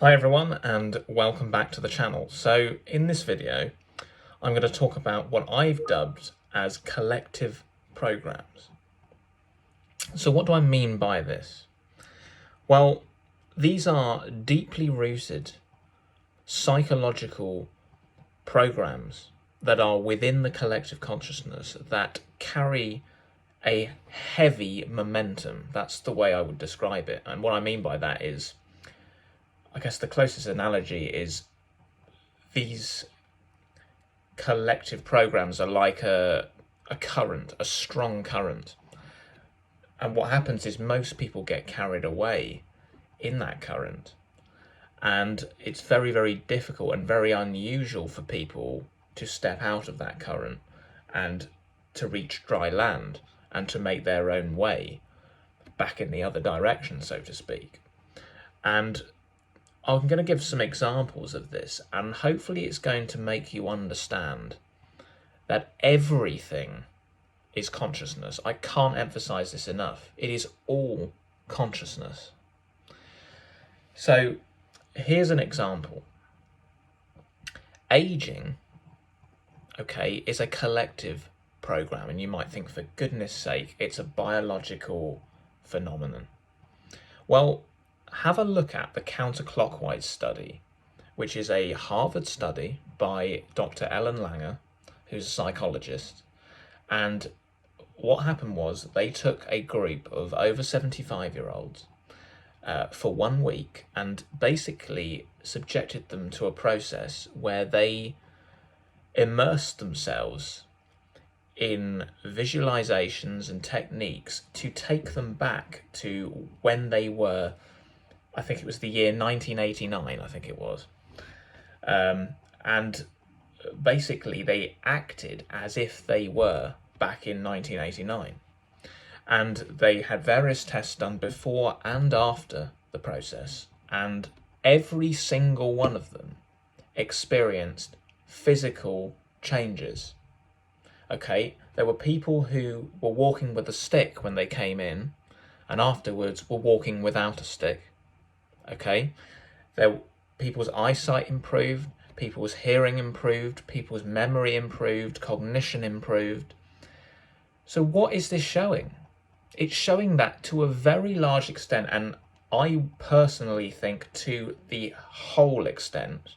Hi everyone and welcome back to the channel. So in this video I'm going to talk about what I've dubbed as collective programs. So what do I mean by this? Well, these are deeply rooted psychological programs that are within the collective consciousness that carry a heavy momentum. That's the way I would describe it. And what I mean by that is, I guess the closest analogy is these collective programs are like a current, a strong current. And what happens is most people get carried away in that current. And it's very, very difficult and very unusual for people to step out of that current and to reach dry land and to make their own way back in the other direction, so to speak. And I'm going to give some examples of this, and hopefully it's going to make you understand that everything is consciousness. I can't emphasize this enough. It is all consciousness. So here's an example. Aging, okay, is a collective program, and you might think, for goodness sake, it's a biological phenomenon. Well, have a look at the counterclockwise study, which is a Harvard study by Dr. Ellen Langer, who's a psychologist. And what happened was they took a group of over 75-year-olds for 1 week and basically subjected them to a process where they immersed themselves in visualizations and techniques to take them back to when they were, I think it was the year 1989, I think it was. And basically they acted as if they were back in 1989. And they had various tests done before and after the process, and every single one of them experienced physical changes. Okay, there were people who were walking with a stick when they came in, and afterwards were walking without a stick. Okay, people's eyesight improved, people's hearing improved, people's memory improved, cognition improved. So what is this showing? It's showing that to a very large extent, and I personally think to the whole extent,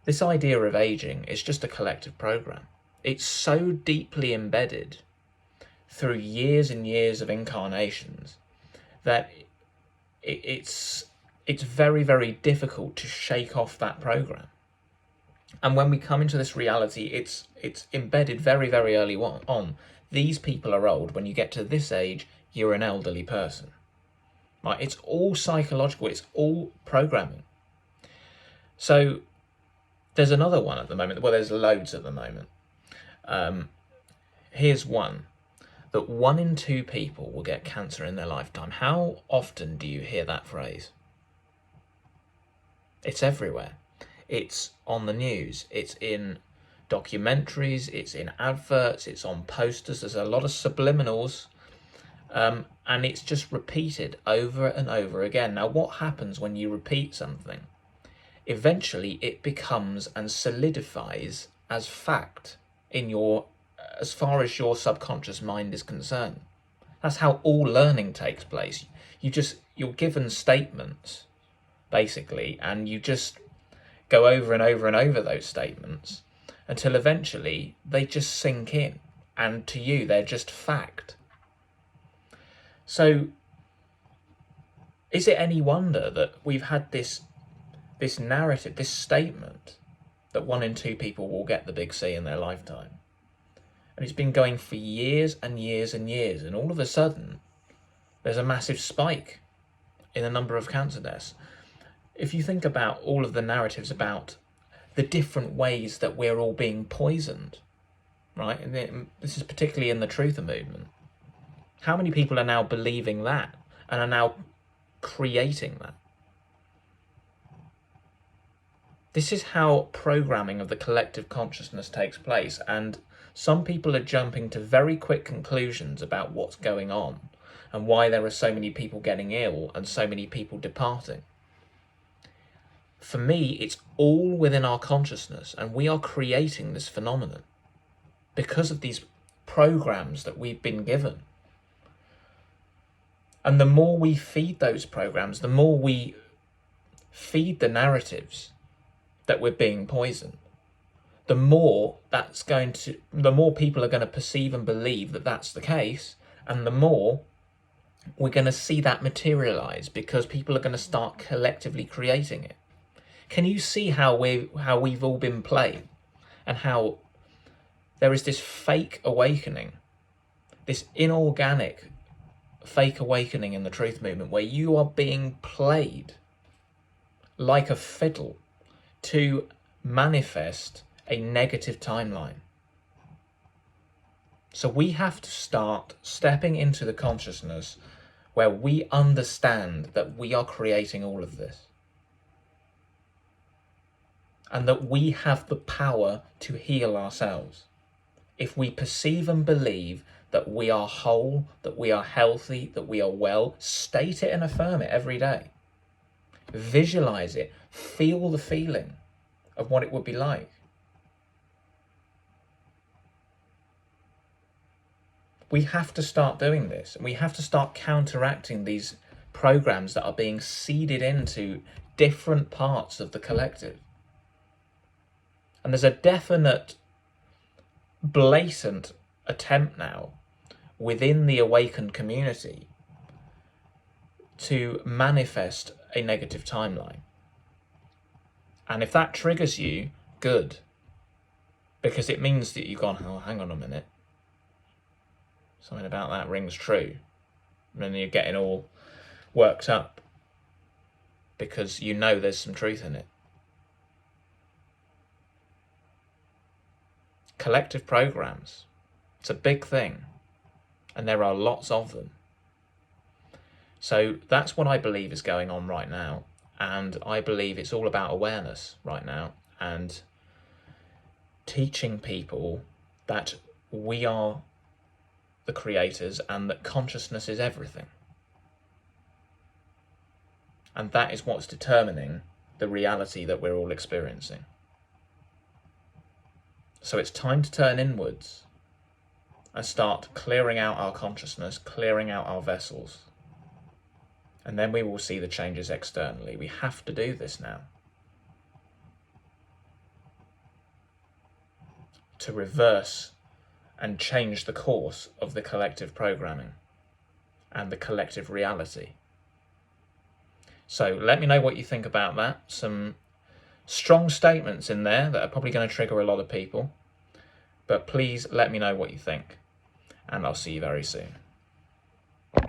this idea of aging is just a collective program. It's so deeply embedded through years and years of incarnations that it's very, very difficult to shake off that program. And when we come into this reality, it's embedded very, very early on. These people are old. When you get to this age, you're an elderly person. Right? It's all psychological. It's all programming. So there's another one at the moment. Well, there's loads at the moment. Here's one. That 1 in 2 people will get cancer in their lifetime. How often do you hear that phrase? It's everywhere. It's on the news. It's in documentaries. It's in adverts. It's on posters. There's a lot of subliminals. And it's just repeated over and over again. Now, what happens when you repeat something? Eventually, it becomes and solidifies as fact in your, as far as your subconscious mind is concerned. That's how all learning takes place. You're given statements, basically, and you just go over and over and over those statements until eventually they just sink in, and to you they're just fact. So is it any wonder that we've had this narrative, this statement that 1 in 2 people will get the big C in their lifetime? And it's been going for years and years and years, and all of a sudden there's a massive spike in the number of cancer deaths. If you think about all of the narratives about the different ways that we're all being poisoned, right? And this is particularly in the truther movement. How many people are now believing that and are now creating that? This is how programming of the collective consciousness takes place, and some people are jumping to very quick conclusions about what's going on and why there are so many people getting ill and so many people departing. for me, it's all within our consciousness, and we are creating this phenomenon because of these programs that we've been given. And the more we feed those programs, the more we feed the narratives that we're being poisoned, the more people are going to perceive and believe that that's the case, and the more we're going to see that materialize, because people are going to start collectively creating it. Can you see how we've all been played, and how there is this fake awakening, this inorganic fake awakening in the truth movement, where you are being played like a fiddle to manifest a negative timeline? So we have to start stepping into the consciousness where we understand that we are creating all of this, and that we have the power to heal ourselves. If we perceive and believe that we are whole, that we are healthy, that we are well, state it and affirm it every day. Visualize it, feel the feeling of what it would be like. We have to start doing this, and we have to start counteracting these programs that are being seeded into different parts of the collective. And there's a definite, blatant attempt now within the awakened community to manifest a negative timeline. And if that triggers you, good. Because it means that you've gone, oh, hang on a minute. Something about that rings true. And then you're getting all worked up because you know there's some truth in it. Collective programs, it's a big thing, and there are lots of them. So that's what I believe is going on right now, and I believe it's all about awareness right now, and teaching people that we are the creators and that consciousness is everything. And that is what's determining the reality that we're all experiencing. So it's time to turn inwards and start clearing out our consciousness, clearing out our vessels. And then we will see the changes externally. We have to do this now to reverse and change the course of the collective programming and the collective reality. So let me know what you think about that. Some strong statements in there that are probably going to trigger a lot of people, but please let me know what you think, and I'll see you very soon.